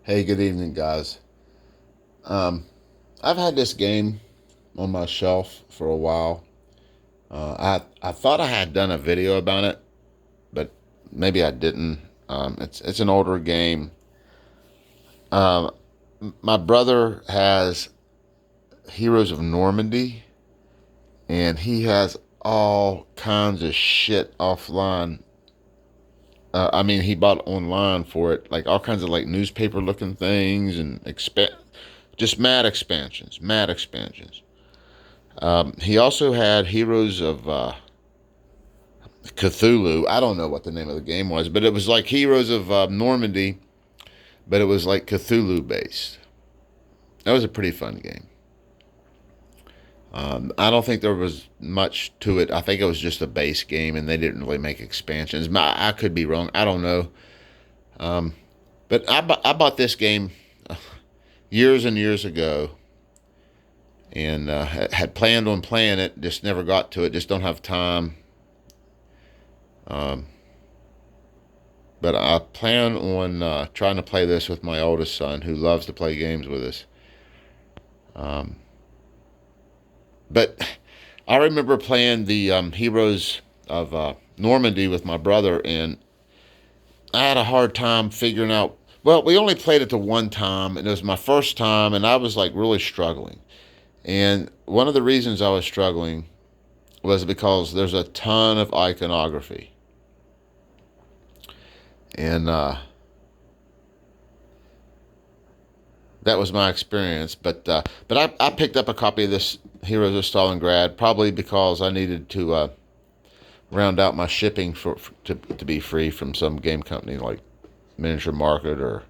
Hey, good evening, guys. Um, I've had this game on my shelf for a while. I thought I had done a video about it, but maybe I didn't. It's an older game. Um, my brother has Heroes of Normandy, and he has all kinds of shit offline. I mean, he bought online for it, like all kinds of like newspaper looking things and just mad expansions, mad expansions. He also had Heroes of Cthulhu. I don't know what the name of the game was, but it was like Heroes of Normandy, but it was like Cthulhu based. That was a pretty fun game. I don't think there was much to it. I think it was just a base game, and they didn't really make expansions. I could be wrong. I don't know. But I bought this game years and years ago, and had planned on playing it. Just never got to it. Just don't have time. Um, But I plan on trying to play this with my oldest son, who loves to play games with us. Um, but I remember playing the Heroes of Normandy with my brother, and I had a hard time figuring out. Well, we only played it the one time, and it was my first time, and I was like really struggling. And one of the reasons I was struggling was because there's a ton of iconography. And that was my experience. But I picked up a copy of this Heroes of Stalingrad probably because I needed to round out my shipping to be free from some game company like Miniature Market or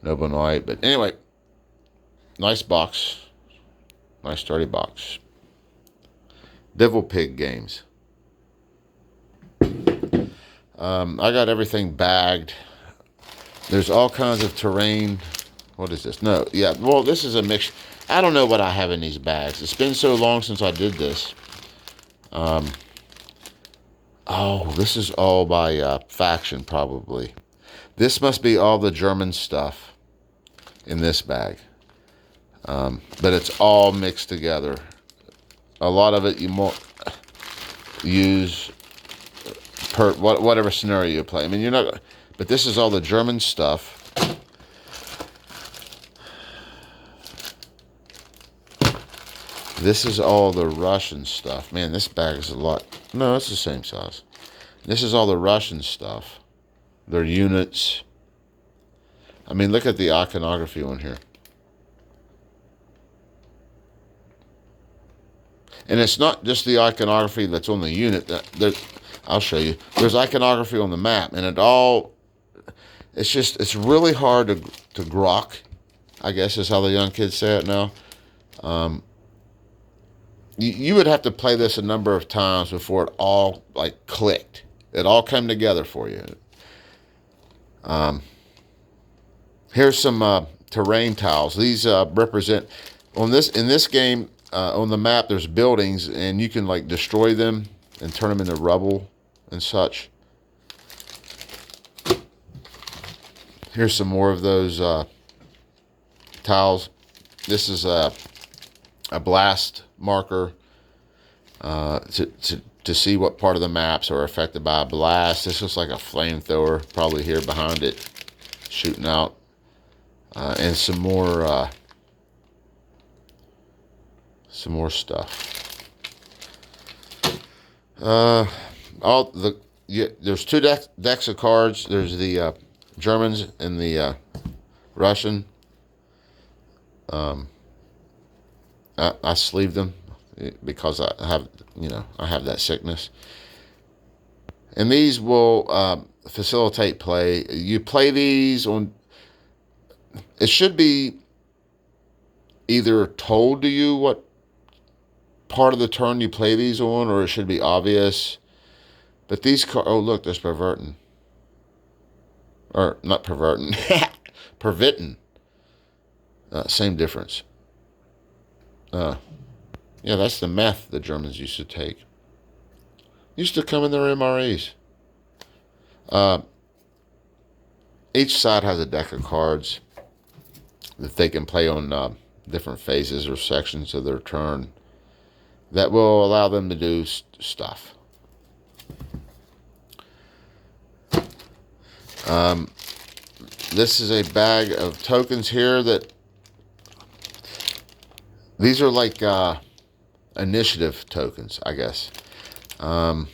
Noble Knight. But anyway, nice box, nice sturdy box. Devil Pig Games. I got everything bagged. There's all kinds of terrain. What is this? No, yeah. Well, this is a mix. I don't know what I have in these bags. It's been so long since I did this. Oh, this is all by faction, probably. This must be all the German stuff in this bag. But it's all mixed together. A lot of it you won't use per whatever scenario you play. I mean, you're not. But this is all the German stuff. This is all the Russian stuff. Man, this bag is a lot. No, it's the same size. This is all the Russian stuff. Their units. I mean, look at the iconography on here. And it's not just the iconography that's on the unit. I'll show you. There's iconography on the map, and it's really hard to grok, I guess is how the young kids say it now. You would have to play this a number of times before it all like clicked. It all came together for you. Here's some terrain tiles. These represent in this game on the map. There's buildings, and you can like destroy them and turn them into rubble and such. Here's some more of those tiles. This is a blast marker to see what part of the maps are affected by a blast. This looks like a flamethrower, probably here behind it, shooting out, and some more stuff. There's two decks of cards. There's the Germans and the Russian. I sleeved them because I have that sickness. And these will facilitate play. You play these on. It should be either told to you what part of the turn you play these on, or it should be obvious. But these oh look, there's perverting. Or not perverting. Pervitin. Same difference. Yeah, that's the meth the Germans used to take. Used to come in their MREs. Each side has a deck of cards. that they can play on different phases or sections of their turn that will allow them to do stuff. This is a bag of tokens here that these are like initiative tokens, I guess. Don't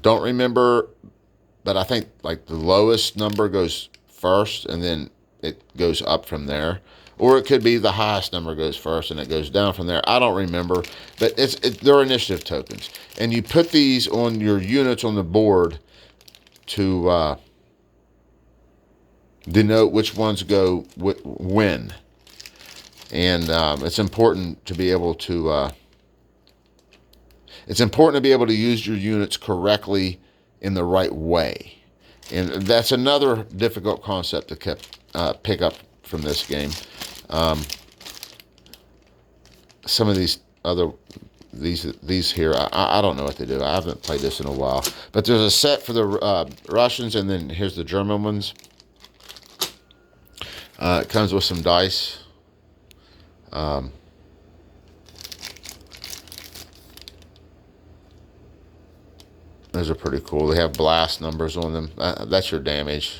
remember, but I think like the lowest number goes first and then it goes up from there. Or it could be the highest number goes first and it goes down from there. I don't remember, but they're initiative tokens. And you put these on your units on the board to denote which ones go when. And it's important to be able to use your units correctly in the right way. And that's another difficult concept to pick up from this game. Some of these here, I don't know what they do. I haven't played this in a while. But there's a set for the Russians, and then here's the German ones. It comes with some dice. Those are pretty cool. They have blast numbers on them. That's your damage.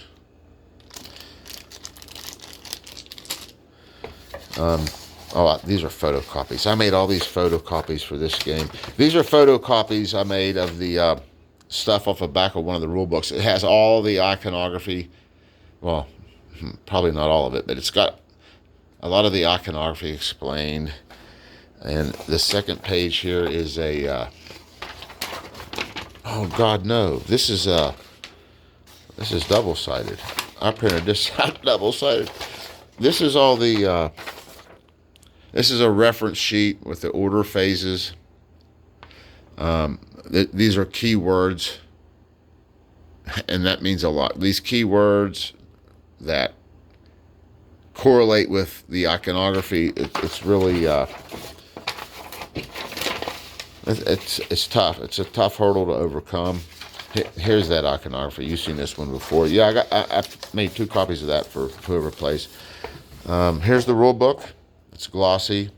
These are photocopies. I made all these photocopies for this game. These are photocopies I made of the stuff off the back of one of the rule books. It has all the iconography. Well, probably not all of it, but it's got a lot of the iconography explained. And the second page here is a... oh God, no! This is double-sided. I printed this out double-sided. This is all the. This is a reference sheet with the order phases. These are keywords, and that means a lot. These keywords that correlate with the iconography. It's really. It's tough. It's a tough hurdle to overcome. Here's that iconography. You've seen this one before. Yeah, I made 2 copies of that for whoever plays. Here's the rule book. It's glossy.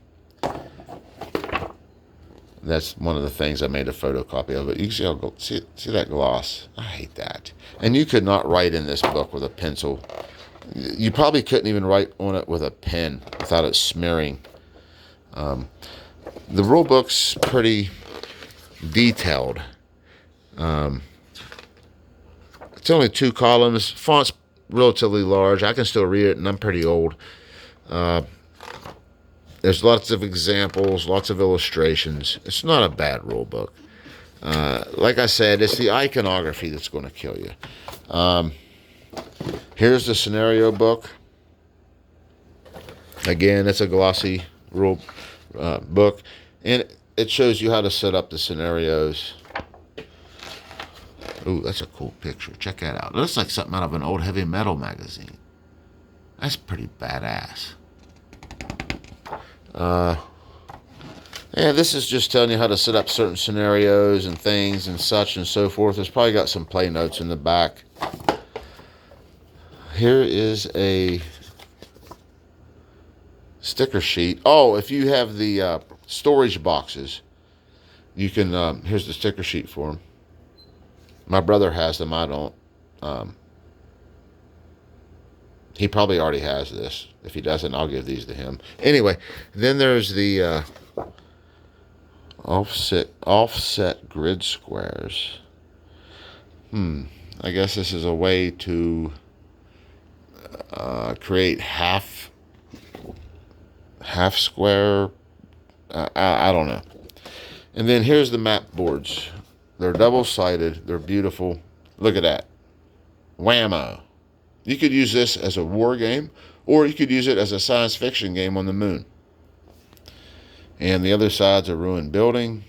That's one of the things I made a photocopy of it. You can see that gloss. I hate that. And you could not write in this book with a pencil. You probably couldn't even write on it with a pen without it smearing. The rule book's pretty detailed. It's only 2 columns. Font's relatively large. I can still read it, and I'm pretty old. There's lots of examples, lots of illustrations. It's not a bad rule book. Like I said, it's the iconography that's going to kill you. Here's the scenario book. Again, it's a glossy rule book, and it shows you how to set up the scenarios. Ooh, that's a cool picture. Check that out. It looks like something out of an old heavy metal magazine. That's pretty badass. And this is just telling you how to set up certain scenarios and things and such and so forth. It's probably got some play notes in the back. Here is a sticker sheet. Oh, if you have the storage boxes, you can, here's the sticker sheet for them. My brother has them, I don't. He probably already has this. If he doesn't, I'll give these to him. Anyway, then there's the offset grid squares. I guess this is a way to create half square. I don't know. And then here's the map boards. They're double-sided. They're beautiful. Look at that. Whammo. You could use this as a war game, or you could use it as a science fiction game on the moon. And the other side's a ruined building.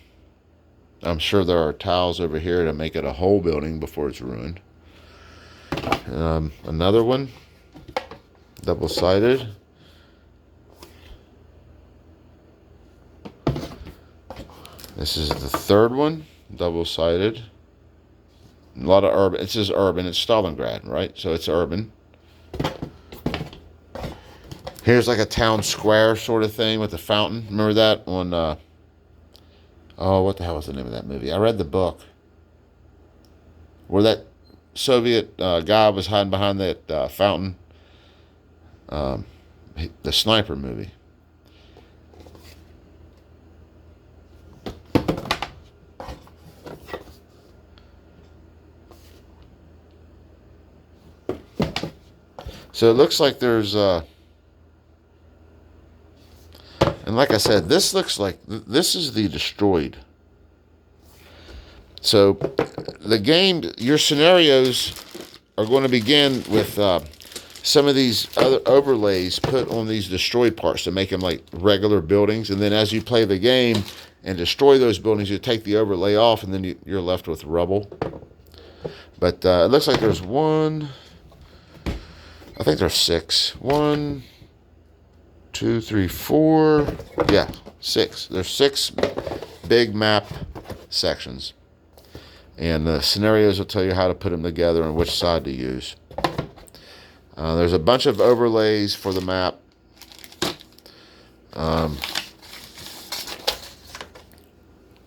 I'm sure there are tiles over here to make it a whole building before it's ruined. Another one, double-sided. This is the third one, double-sided. A lot of urban. It says urban. It's Stalingrad, right? So it's urban. Here's like a town square sort of thing with a fountain. Remember that on, oh, what the hell was the name of that movie? I read the book where that Soviet guy was hiding behind that fountain. Um, the sniper movie. So it looks like there's, and like I said, this looks like, this is the destroyed. So the game, your scenarios are going to begin with some of these other overlays put on these destroyed parts to make them like regular buildings. And then as you play the game and destroy those buildings, you take the overlay off, and then you're left with rubble. But it looks like there's one, I think there's 6. 1, 2, 3, 4. Yeah, 6. There's 6 big map sections. And the scenarios will tell you how to put them together and which side to use. There's a bunch of overlays for the map.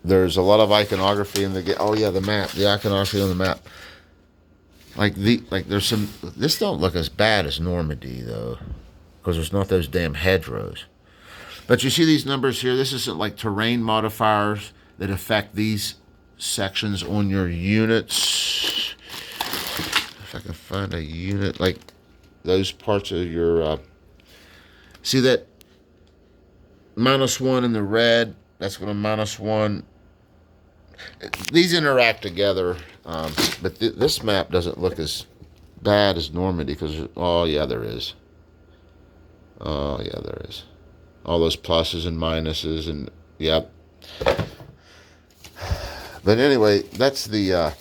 There's a lot of iconography in the game. Oh yeah, the map, the iconography on the map. Like there's some. This don't look as bad as Normandy though, because there's not those damn hedgerows. But you see these numbers here. This isn't like terrain modifiers that affect these sections on your units. If I can find a unit, like those parts of your see that -1 in the red, that's going to -1. These interact together, but this map doesn't look as bad as Normandy, because oh yeah, there is. Oh yeah, there is. All those pluses and minuses, and yep. But anyway, that's the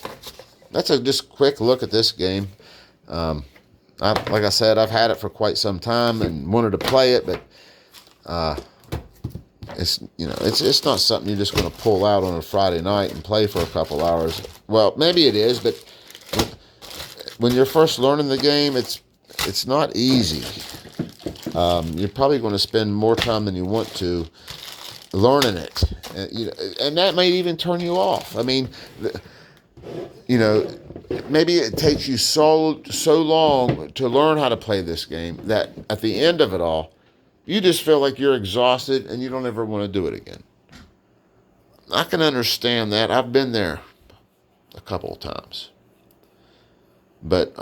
that's a just quick look at this game. Like I said, I've had it for quite some time and wanted to play it, but it's it's not something you're just going to pull out on a Friday night and play for a couple hours. Well, maybe it is, but when you're first learning the game, it's not easy. You're probably going to spend more time than you want to learning it, and that may even turn you off. I mean, maybe it takes you so long to learn how to play this game that at the end of it all, you just feel like you're exhausted and you don't ever want to do it again. I can understand that. I've been there a couple of times, but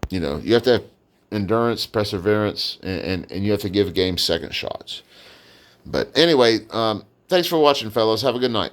you have to have endurance, perseverance, and you have to give games second shots. But anyway, thanks for watching, fellas. Have a good night.